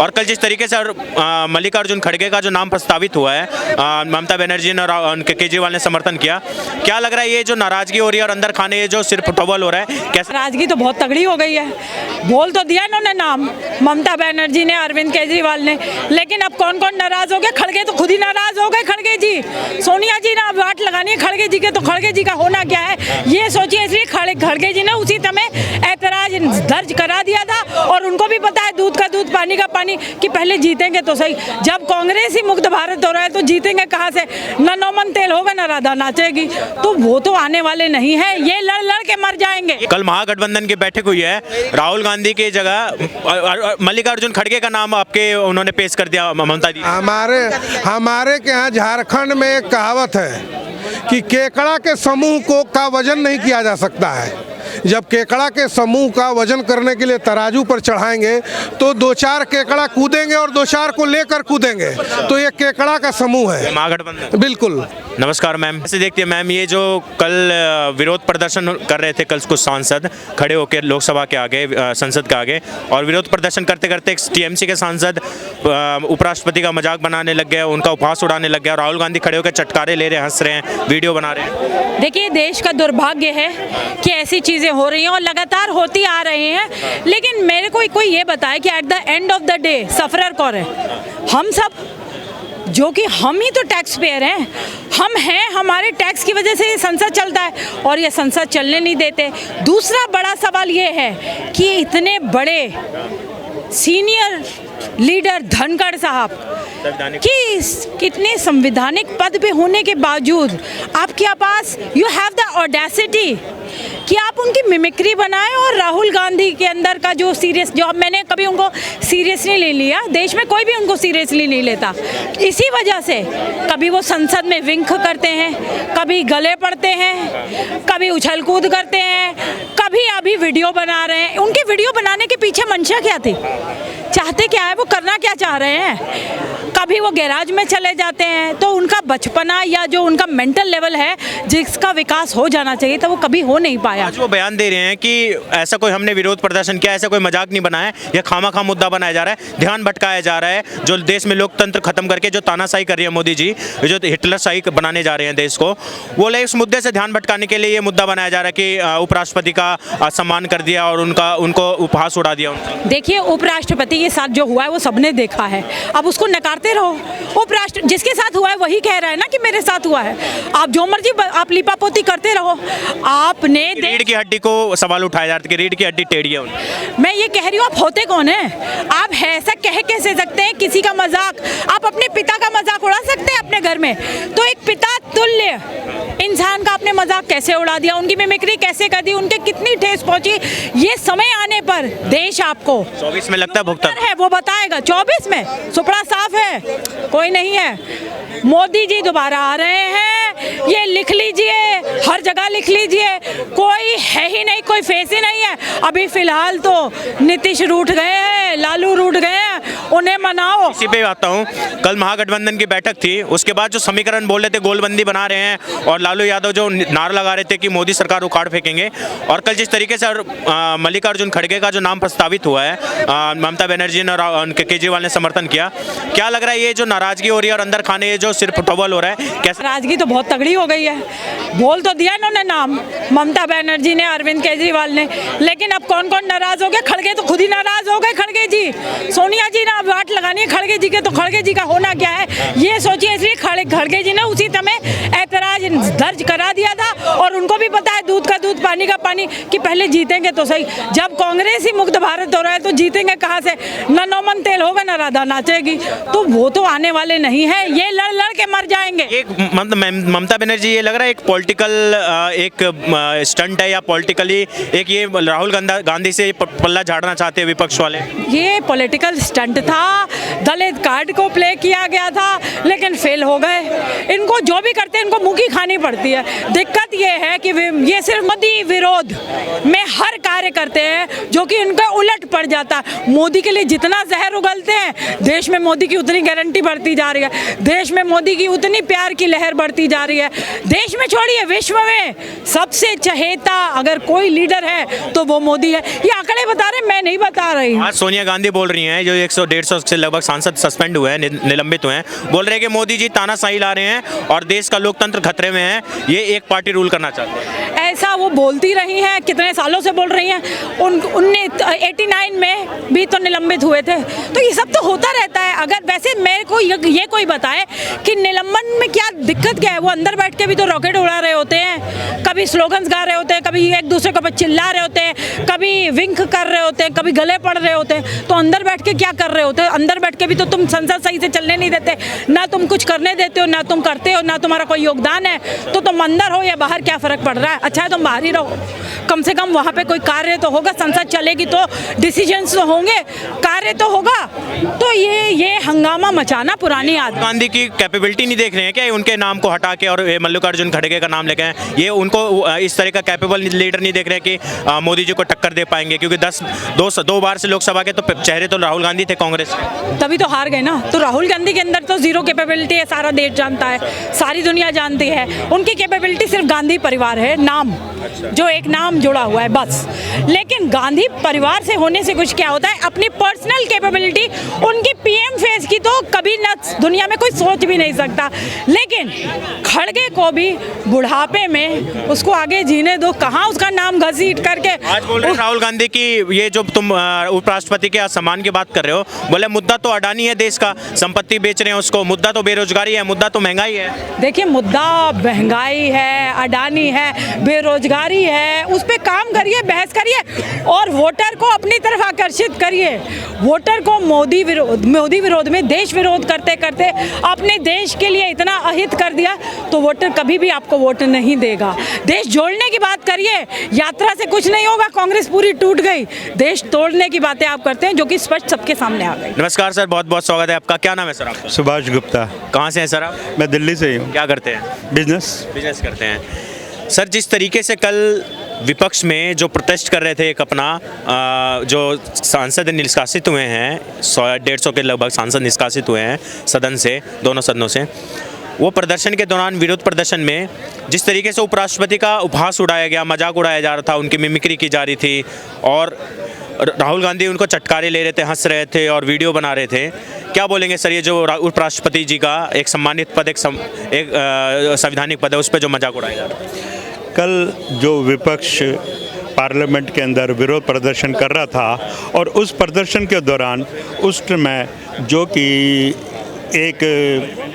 और कल जिस तरीके से मल्लिकार्जुन खड़गे का जो नाम प्रस्तावित हुआ है, ममता बनर्जी ने और उनके केजरीवाल ने समर्थन किया, क्या लग रहा है ये जो नाराजगी हो रही है और अंदर खाने ये जो सिर्फ टॉवल हो रहा है, कैसे? नाराजगी तो बहुत तगड़ी हो गई है। बोल तो दिया इन्होंने नाम, ममता बनर्जी ने, अरविंद केजरीवाल ने, लेकिन अब कौन कौन नाराज हो गए? खड़गे तो खुद ही नाराज हो गए। खड़गे जी, सोनिया जी ने अब वाट लगानी है खड़गे जी के, तो खड़गे जी का होना क्या है ये सोचिए। इसलिए खड़गे जी ने उसी समय ऐतराज दर्ज करा दिया था और उनको भी पता है दूध का दूध पानी का पानी कि पहले जीतेंगे तो सही। जब कांग्रेस ही मुक्त भारत हो रहा है तो जीतेंगे कहाँ से? ना नौमन तेल होगा ना राधा नाचेगी, तो वो तो आने वाले नहीं है। ये लड़ लड़ के मर जाएंगे। कल महागठबंधन की बैठक हुई है, राहुल गांधी की जगह मल्लिकार्जुन खड़गे का नाम आपके उन्होंने पेश कर दिया ममता जी। हमारे के यहाँ झारखंड में एक कहावत है कि केकड़ा के समूह को का वजन नहीं किया जा सकता है। जब केकड़ा के समूह का वजन करने के लिए तराजू पर चढ़ाएंगे तो 2-4 केकड़ा कूदेंगे और 2-4 को लेकर कूदेंगे, तो ये केकड़ा का समूह है महागठबंधन। बिल्कुल। नमस्कार मैम, ऐसे देखते हैं मैम, ये जो कल विरोध प्रदर्शन कर रहे थे कल कुछ सांसद खड़े होकर लोकसभा के आगे, संसद के आगे, और विरोध प्रदर्शन करते करते टीएमसी के सांसद उपराष्ट्रपति का मजाक बनाने लग गए, उनका उपहास उड़ाने लग गया, और राहुल गांधी खड़े होकर चटकारे ले रहे हैं, हंस रहे हैं, वीडियो बना रहे हैं। देखिए, देश का दुर्भाग्य है कि ऐसी चीजें हो रही हैं और लगातार होती आ रही हैं, लेकिन मेरे को कोई ये बताए कि at the end of the day sufferer कौन है? हम सब, जो कि हम ही तो टैक्स पेयर हैं, हम हैं, हमारे टैक्स की वजह से ये संसद चलता है और ये संसद चलने नहीं देते। दूसरा बड़ा सवाल ये है कि इतने बड़े सीनियर लीडर धनखड़ साहब कि कितने संवैधानिक पद पे होने के बावजूद आपके पास यू हैव द ऑडेसिटी कि आप उनकी मिमिक्री बनाएं, और राहुल गांधी के अंदर का जो सीरियस, जो मैंने कभी उनको सीरियसली नहीं लिया, देश में कोई भी उनको सीरियसली नहीं लेता, इसी वजह से कभी वो संसद में विंक करते हैं, कभी गले पड़ते हैं, कभी उछल कूद करते हैं, कभी अभी वीडियो बना रहे हैं। उनके वीडियो बनाने के पीछे मंशा क्या थी? चाहते क्या है? वो करना क्या चाह रहे हैं? कभी वो गैराज में चले जाते हैं, तो उनका बचपना या जो उनका मेंटल लेवल है जिसका विकास हो जाना चाहिए था वो कभी हो नहीं पाया। आज वो बयान दे रहे हैं कि ऐसा कोई हमने विरोध प्रदर्शन किया, ऐसा कोई मजाक नहीं बनाया, यह खामा मुद्दा बनाया जा रहा है, ध्यान भटकाया जा रहा है, जो देश में लोकतंत्र खत्म करके जो तानाशाही कर रही है मोदी जी, जो हिटलरशाही बनाने जा रहे हैं देश को, वो ले इस मुद्दे से ध्यान भटकाने के लिए ये मुद्दा बनाया जा रहा है कि उपराष्ट्रपति का सम्मान कर दिया और उनको उपहास उड़ा दिया। देखिए, उपराष्ट्रपति के साथ जो हुआ है वो सबने देखा है, अब उसको नकारते रहो। उपराष्ट्र जिसके साथ हुआ है वही कह रहा है ना कि मेरे साथ हुआ है। आप जो मर्जी आप लिपापोती करते रहो। आपने रीढ़ की हड्डी को सवाल उठाया जा रहा है कि रीढ़ की हड्डी टेढ़ी है। मैं ये कह रही हूँ, आप होते कौन है? आप ऐसा कह कैसे सकते हैं किसी का मजाक? आप अपने पिता का मजाक उड़ा सकते हैं अपने घर में? तो एक पिता तुल्य इंसान का आपने मजाक कैसे उड़ा दिया? उनकी मिमिक्री कैसे कर दी? उनके कितनी ठेस पहुंची? ये समय आने पर देश आपको 24 में लगता है भुगतान है, वो बताएगा। 24 में सुपड़ा साफ है, कोई नहीं है। मोदी जी दोबारा आ रहे हैं, ये लिख लीजिए, हर जगह लिख लीजिए, कोई है ही नहीं, कोई फेस ही नहीं है। अभी फिलहाल तो नीतीश रूठ गए हैं, लालू रूठ गए हैं, उन्हें मनाओ। इसी पे आता हूँ, कल महागठबंधन की बैठक थी, उसके बाद जो समीकरण बोल रहे थे गोलबंदी बना रहे हैं, और लालू यादव जो नारा लगा रहे थे कि मोदी सरकार उखाड़ फेंकेंगे, और कल जिस तरीके से मल्लिकार्जुन खड़गे का जो नाम प्रस्तावित हुआ है, ममता बनर्जी ने और उनके केजरीवाल ने समर्थन किया, क्या लग रहा है ये जो नाराजगी हो रही है और अंदर खाने ये जो सिर्फ टॉवल हो रहा है, कैसे? नाराजगी तो बहुत तगड़ी हो गई है। बोल तो दिया इन्होंने नाम, ममता बनर्जी ने, अरविंद केजरीवाल ने, लेकिन अब कौन कौन नाराज हो गए? खड़गे तो खुद ही नाराज हो गए। खड़गे जी, सोनिया जी ने अब वाट लगानी है खड़गे जी के, तो खड़गे जी का होना क्या है ये सोचिए। इसलिए खड़गे जी ने उसी समय ऐतराज दर्ज करा दिया था और उनको भी पता है दूध का दूध पानी का पानी कि पहले जीतेंगे तो सही। जब कांग्रेस ही मुक्त भारत हो रहा है तो जीतेंगे कहाँ से? ना नौमन तेल होगा ना राधा नाचेगी, तो वो तो आने वाले नहीं है। ये लड़ लड़ के मर जाएंगे। एक ममता बनर्जी, ये लग रहा है एक पॉलिटिकल एक स्टंट है, या पॉलिटिकली एक ये राहुल गांधी से पल्ला झाड़ना चाहते हैं विपक्ष वाले? ये पॉलिटिकल स्टंट था दलित कार्ड को प्ले किया गया था, लेकिन फेल हो गए। इनको जो भी करते हैं इनको मुंह की खानी पड़ती है। दिक्कत ये है कि ये सिर्फ मोदी विरोध में हर कार्य करते हैं जो कि इनका उलट पड़ जाता है। मोदी के लिए जितना जहर उगलते हैं, देश में मोदी की उतनी गारंटी बढ़ती जा रही है, देश में मोदी की उतनी प्यार की लहर बढ़ती जा रही है। देश में छोड़िए, विश्व में सबसे चहेता अगर कोई लीडर है तो वो मोदी है। ये आंकड़े बता रहे, मैं नहीं बता रही हूँ। आज सोनिया गांधी बोल रही हैं, जो 100-150 से लगभग सांसद सस्पेंड हुए हैं, निलंबित हुए हैं, बोल रहे हैं कि मोदी जी तानाशाही ला रहे हैं और देश का लोकतंत्र खतरे में है, ये एक पार्टी रूल करना चाहते हैं। ऐसा वो बोलती रही हैं, कितने सालों से बोल रही हैं। उनने 89 में भी तो निलंबित हुए थे। तो ये सब तो होता रहता है। अगर वैसे मेरे को ये कोई बताए कि निलंबन में क्या दिक्कत क्या है। वो अंदर बैठ के भी तो रॉकेट उड़ा रहे होते हैं, कभी स्लोगन्स गा रहे होते हैं, कभी एक दूसरे के ऊपर चिल्ला रहे होते हैं, कभी विंक कर रहे होते हैं, कभी गले पड़ रहे होते हैं। तो अंदर बैठ के क्या कर रहे होते हैं? अंदर बैठ के भी तो तुम संसद सही से चलने नहीं देते, ना तुम कुछ करने देते हो, ना तुम करते हो, ना तुम्हारा कोई योगदान है। तो तुम अंदर हो या बाहर, क्या फर्क पड़ रहा है? अच्छा है तुम बाहर ही रहो, कम से कम वहाँ पे कोई कार्य तो होगा। संसद चलेगी तो डिसीजंस तो होंगे, कार्य तो होगा। तो ये हंगामा मचाना पुरानी आदत। गांधी की कैपेबिलिटी नहीं देख रहे हैं क्या? उनके नाम को हटा के और मल्लिकार्जुन खड़गे का नाम लेके आए, ये उनको इस तरह का कैपेबल लीडर नहीं देख रहे कि मोदी जी को टक्कर दे पाएंगे? क्योंकि 2 बार से लोकसभा के तो चेहरे तो राहुल गांधी थे कांग्रेस के, तभी तो हार गए ना। तो राहुल गांधी के अंदर तो जीरो कैपेबिलिटी है, सारा देश जानता है, सारी दुनिया जानती है। उनकी कैपेबिलिटी सिर्फ गांधी परिवार है, नाम, जो एक नाम जुड़ा हुआ है बस। लेकिन गांधी परिवार से होने से कुछ क्या होता है, अपनी पर्सनल कैपेबिलिटी उनकी पीएम फेज की तो कभी न दुनिया में कोई सोच भी नहीं सकता। लेकिन खड़गे को भी बुढ़ापे में उसको आगे जीने दो, कहाँ उसका नाम घसीट करके। आज बोल रहे हैं राहुल गांधी की, ये जो तुम उपराष्ट्रपति के सम्मान की बात कर रहे हो, बोले मुद्दा तो अडानी है, देश का संपत्ति बेच रहे हैं उसको, मुद्दा तो बेरोजगारी है, मुद्दा तो महंगाई है। देखिए, मुद्दा महंगाई है, अडानी है, बेरोजगारी है, उस पर काम करिए, बहस करिए और वोटर को अपनी तरफ आकर्षित करिए। वोटर को मोदी विरोध में, देश विरोध करते करते अपने देश के लिए इतना अहित कर दिया तो वोटर कभी भी आपको वोट नहीं देगा। देश जोड़ने की बात करिए, यात्रा से कुछ नहीं होगा, कांग्रेस पूरी टूट गई। देश तोड़ने की बातें आप करते हैं जो कि स्पष्ट सबके सामने आ गई। नमस्कार सर, बहुत बहुत स्वागत है आपका। क्या नाम है सर आपका? सुभाष गुप्ता। कहाँ से हैं सर आप? मैं दिल्ली से ही हूँ। क्या करते हैं? बिजनेस करते हैं सर। जिस तरीके से कल विपक्ष में जो प्रोटेस्ट कर रहे थे, एक अपना जो सांसद निष्कासित हुए हैं, 100-150 के लगभग सांसद निष्कासित हुए हैं सदन से, दोनों सदनों से, वो प्रदर्शन के दौरान, विरोध प्रदर्शन में जिस तरीके से उपराष्ट्रपति का उपहास उड़ाया गया, मजाक उड़ाया जा रहा था, उनकी मिमिक्री की जा रही थी और राहुल गांधी उनको चटकारे ले रहे थे, हंस रहे थे और वीडियो बना रहे थे। क्या बोलेंगे सर, ये जो उपराष्ट्रपति जी का एक सम्मानित पद, एक संवैधानिक पद है, उस पर जो मजाक उड़ाया जा रहा है? कल जो विपक्ष पार्लियामेंट के अंदर विरोध प्रदर्शन कर रहा था और उस प्रदर्शन के दौरान उस समय जो कि एक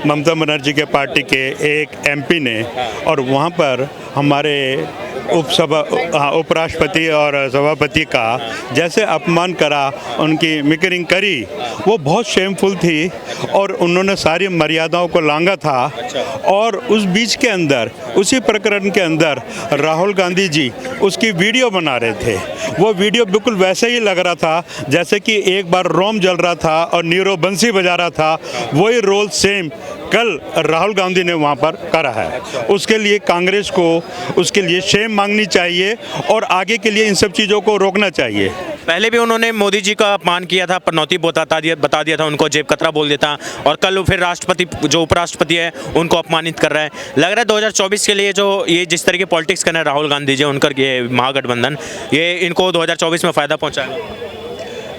ममता बनर्जी के पार्टी के एक एमपी ने और वहाँ पर हमारे उपराष्ट्रपति और सभापति का जैसे अपमान करा, उनकी मिकरिंग करी, वो बहुत शेमफुल थी और उन्होंने सारी मर्यादाओं को लांघा था। और उस बीच के अंदर, उसी प्रकरण के अंदर राहुल गांधी जी उसकी वीडियो बना रहे थे। वो वीडियो बिल्कुल वैसे ही लग रहा था जैसे कि एक बार रोम जल रहा था और नीरो बंसी बजा रहा था, वही रोल सेम कल राहुल गांधी ने वहाँ पर करा है। उसके लिए कांग्रेस को उसके लिए शेम मांगनी चाहिए और आगे के लिए इन सब चीज़ों को रोकना चाहिए। पहले भी उन्होंने मोदी जी का अपमान किया था, पनौती बता दिया था, उनको जेब कतरा बोल देता, और कल फिर राष्ट्रपति, जो उपराष्ट्रपति है, उनको अपमानित कर रहा है। लग रहा है 2024 के लिए जो ये जिस तरह की पॉलिटिक्स कर रहे हैं राहुल गांधी जी, उनका ये महागठबंधन, ये इनको 2024 में फ़ायदा पहुँचाएगा।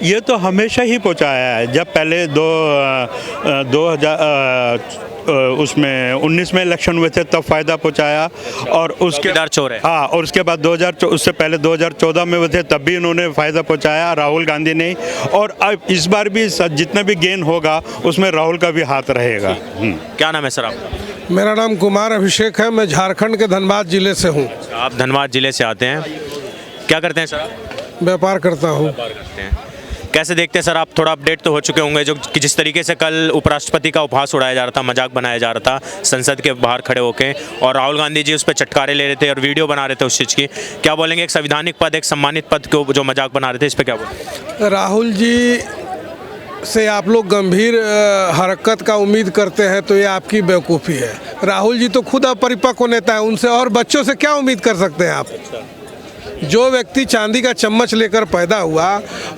ये तो हमेशा ही पहुंचाया है। जब पहले 2019 में इलेक्शन हुए थे तब फ़ायदा पहुंचाया और उसके चोर है। हाँ, और उसके बाद उससे पहले 2014 में हुए थे तब भी उन्होंने फ़ायदा पहुंचाया, राहुल गांधी ने। और अब इस बार भी जितना भी गेन होगा उसमें राहुल का भी हाथ रहेगा। क्या नाम है सर आपका? मेरा नाम कुमार अभिषेक है। मैं झारखंड के धनबाद जिले से हूँ। आप धनबाद जिले से आते हैं, क्या करते हैं सर आप? व्यापार करता हूँ। करते हैं। कैसे देखते हैं सर आप? थोड़ा अपडेट तो हो चुके होंगे जो कि जिस तरीके से कल उपराष्ट्रपति का उपहास उड़ाया जा रहा था, मजाक बनाया जा रहा था संसद के बाहर खड़े होकर, और राहुल गांधी जी उस पर चटकारे ले रहे थे और वीडियो बना रहे थे उस चीज़ की। क्या बोलेंगे, एक संवैधानिक पद, एक सम्मानित पद को जो मजाक बना रहे थे, इस पर क्या बोलेंगे? राहुल जी से आप लोग गंभीर हरकत का उम्मीद करते हैं तो ये आपकी बेवकूफ़ी है। राहुल जी तो खुद अपरिपक्व नेता है, उनसे और बच्चों से क्या उम्मीद कर सकते हैं आप? जो व्यक्ति चांदी का चम्मच लेकर पैदा हुआ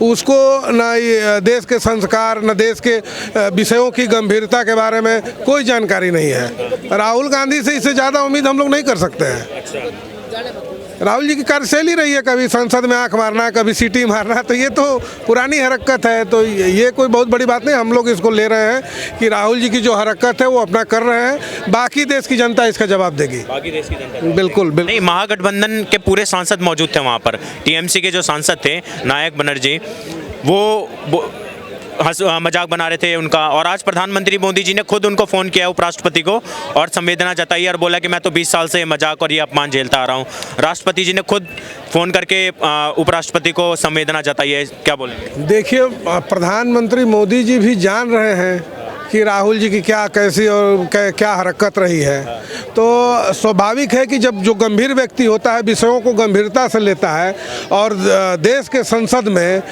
उसको न देश के संस्कार न देश के विषयों की गंभीरता के बारे में कोई जानकारी नहीं है। राहुल गांधी से इससे ज़्यादा उम्मीद हम लोग नहीं कर सकते हैं। राहुल जी की कार्यशैली रही है, कभी संसद में आंख मारना, कभी सीटी मारना, तो ये तो पुरानी हरकत है। तो ये कोई बहुत बड़ी बात नहीं, हम लोग इसको ले रहे हैं कि राहुल जी की जो हरकत है वो अपना कर रहे हैं, बाकी देश की जनता इसका जवाब देगी। बाकी देश की जनता बिल्कुल बिल्कुल। नहीं, महागठबंधन के पूरे सांसद मौजूद थे वहाँ पर। टीएमसी के जो सांसद थे नायक बनर्जी, वो मजाक बना रहे थे उनका। और आज प्रधानमंत्री मोदी जी ने खुद उनको फ़ोन किया उपराष्ट्रपति को और संवेदना जताई और बोला कि मैं तो 20 साल से मजाक और ये अपमान झेलता आ रहा हूँ। राष्ट्रपति जी ने खुद फ़ोन करके उपराष्ट्रपति को संवेदना जताई है, क्या बोलेंगे? देखिए, प्रधानमंत्री मोदी जी भी जान रहे हैं कि राहुल जी की क्या कैसी और क्या हरकत रही है। तो स्वाभाविक है कि जब जो गंभीर व्यक्ति होता है विषयों को गंभीरता से लेता है और देश के संसद में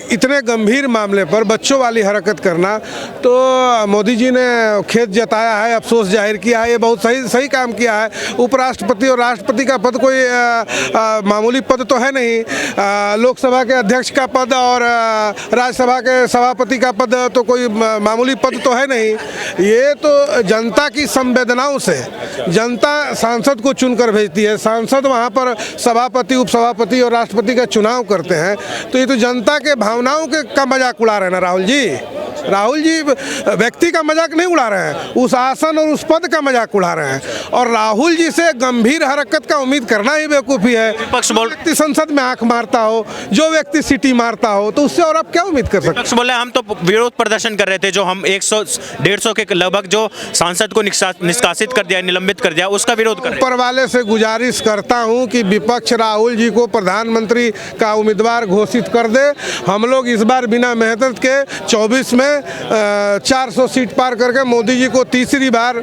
इतने गंभीर मामले पर बच्चों वाली हरकत करना, तो मोदी जी ने खेद जताया है, अफसोस जाहिर किया है। ये बहुत सही काम किया है। उपराष्ट्रपति और राष्ट्रपति का पद कोई मामूली पद तो है नहीं। लोकसभा के अध्यक्ष का पद और राज्यसभा के सभापति का पद तो कोई मामूली पद तो है नहीं। ये तो जनता की संवेदनाओं से जनता सांसद को चुनकर भेजती है। सांसद वहाँ पर सभापति, उपसभापति और राष्ट्रपति का चुनाव करते हैं। तो ये तो जनता के भावनाओं का मजाक उड़ा रहे हैं ना राहुल जी। राहुल जी व्यक्ति का मजाक नहीं उड़ा रहे हैं, उस आसन और उस पद का मजाक उड़ा रहे हैं। और राहुल जी से गंभीर हरकत का उम्मीद करना ही बेवकूफ़ी है। व्यक्ति संसद में आंख मारता हो, जो व्यक्ति सीटी मारता हो, तो उससे और आप क्या उम्मीद कर सकते हैं? बोले हम तो विरोध प्रदर्शन कर रहे थे, जो हम 100-150 के लगभग जो सांसद को निष्कासित कर दिया, निलंबित कर दिया, उसका विरोध कर। ऊपर वाले से गुजारिश करता हूं कि विपक्ष राहुल जी को प्रधानमंत्री का उम्मीदवार घोषित कर दे। हम लोग इस बार बिना मेहनत के 24 में 400 सीट पार करके मोदी जी को तीसरी बार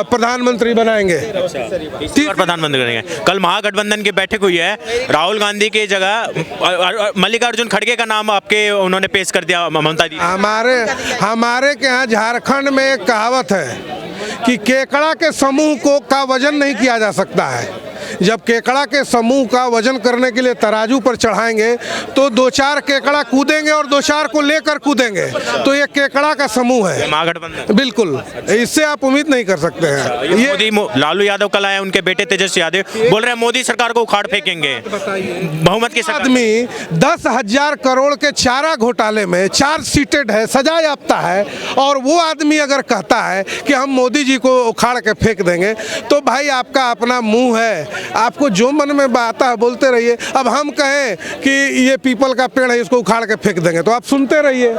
प्रधानमंत्री बनाएंगे। प्रधानमंत्री करेंगे। कल महागठबंधन की बैठक हुई है, राहुल गांधी की जगह मल्लिकार्जुन खड़गे का नाम आपके उन्होंने पेश कर दिया ममता जी। हमारे के यहाँ झारखंड में एक कहावत है कि केकड़ा के समूह का वजन नहीं किया जा सकता है। जब केकड़ा के समूह का वजन करने के लिए तराजू पर चढ़ाएंगे तो 2-4 केकड़ा कूदेंगे और 2-4 को लेकर कूदेंगे। तो ये केकड़ा का समूह है महागठबंधन। बिल्कुल, इससे आप उम्मीद नहीं कर सकते हैं। ये लालू यादव कल आए, उनके बेटे तेजस्वी यादव बोल रहे हैं मोदी सरकार को उखाड़ फेंकेंगे। बहुमत के साथ आदमी 10,000 करोड़ के चारा घोटाले में चार्ज सीटेड है, सजा याफ्ता है, और वो आदमी अगर कहता है कि हम मोदी जी को उखाड़ के फेंक देंगे, तो भाई आपका अपना मुंह है, आपको जो मन में आता है बोलते रहिए। अब हम कहें कि ये पीपल का पेड़ है, इसको उखाड़ के फेंक देंगे, तो आप सुनते रहिए,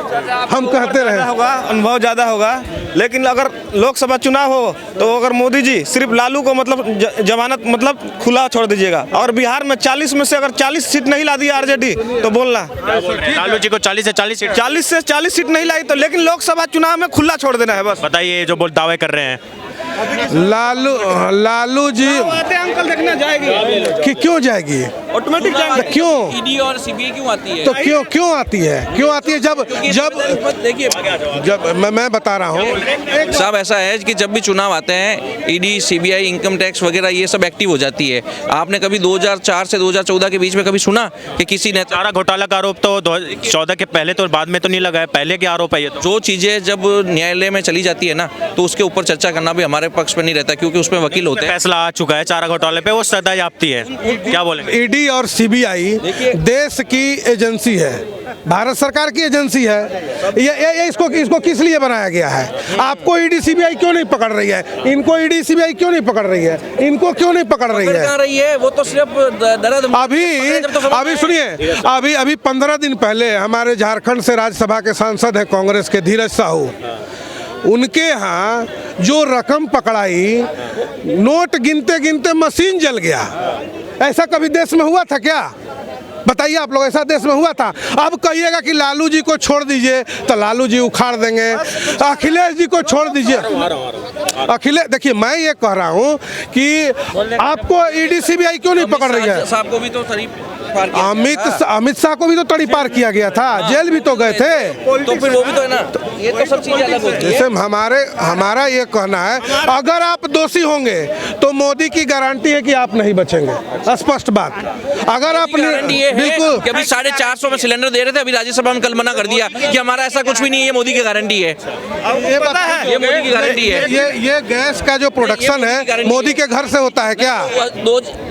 हम कहते रहे। अनुभव ज़्यादा होगा, लेकिन अगर लोकसभा चुनाव हो तो अगर मोदी जी सिर्फ लालू को मतलब जमानत मतलब खुला छोड़ दीजिएगा, और बिहार में 40 में से अगर 40 सीट नहीं ला दी आरजेडी तो बोलना लालू जी को 40 से 40 सीट नहीं लाई तो, लेकिन लोकसभा चुनाव में खुला छोड़ देना है बस। बताइए जो दावे कर रहे हैं। लालू जी अंकल देखना जाएगी कि क्यों जाएगी? ऑटोमेटिक जाएगी। क्यों ईडी और सीबीआई क्यों आती है? तो क्यों आती है? जब मैं बता रहा हूँ साहब, ऐसा है कि जब भी चुनाव आते हैं ईडी, सीबीआई, इनकम टैक्स वगैरह ये सब एक्टिव हो जाती है। आपने कभी 2004 से 2014 के बीच में कभी सुना कि किसी ने चारा घोटाला का आरोप तो 2014 के पहले तो बाद में तो नहीं लगा है, पहले के आरोप है ये तो। जो चीज़ें जब न्यायालय में चली जाती है ना, तो उसके ऊपर चर्चा करना भी हमारे पक्ष में नहीं रहता, क्योंकि उसमें वकील होते हैं। फैसला आ चुका है चारा घोटाले पे, वो सजा याफ्ती है, क्या बोलेंगे? ईडी और सीबीआई देश की एजेंसी है, भारत सरकार की एजेंसी है। ये इसको किस लिए बनाया गया है? आपको ईडी सीबीआई क्यों नहीं पकड़ रही है? इनको ईडी सीबीआई क्यों नहीं पकड़ रही है? इनको क्यों नहीं पकड़ रही है? वो तो सिर्फ अभी सुनिए, अभी 15 दिन पहले हमारे झारखंड से राज्यसभा के सांसद हैं कांग्रेस के धीरज साहू, उनके यहाँ जो रकम पकड़ाई, नोट गिनते गिनते मशीन जल गया। ऐसा कभी देश में हुआ था क्या? बताइए आप लोग, ऐसा देश में हुआ था? अब कहिएगा कि लालू जी को छोड़ दीजिए तो लालू जी उखाड़ देंगे, अखिलेश जी को छोड़ दीजिए। अखिलेश, देखिए मैं ये कह रहा हूँ कि आपको ईडी सीबीआई क्यों नहीं पकड़ रही है? साहब को भी तो पार किया अमित शाह को भी तो तड़ी पार किया गया था, जेल भी तो गए थे। तो फिर वो भी तो है ना, ये तो सब चीजें अलग होती है। जैसे हमारा ये कहना है, अगर आप दोषी होंगे तो मोदी की गारंटी है कि आप नहीं बचेंगे, स्पष्ट बात। अगर आप गारंटी ये है बिल्कुल कि अभी 450 में सिलेंडर दे रहे थे, अभी राज्यसभा में कल मना कर दिया कि हमारा ऐसा कुछ भी नहीं है, ये मोदी की गारंटी है, ये पता है, ये मोदी की गारंटी है। ये गैस का जो प्रोडक्शन है मोदी के घर से होता है क्या?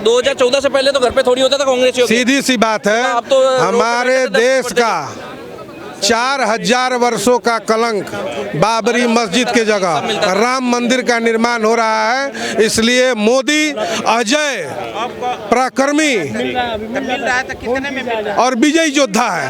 2014 से पहले तो घर पे थोड़ी होता था कांग्रेसियों के। सीधी सी बात है, अब तो हमारे देश का 4000 वर्षों का कलंक बाबरी मस्जिद के जगह राम मंदिर का निर्माण हो रहा है। इसलिए मोदी अजय, पराक्रमी और विजयी योद्धा है।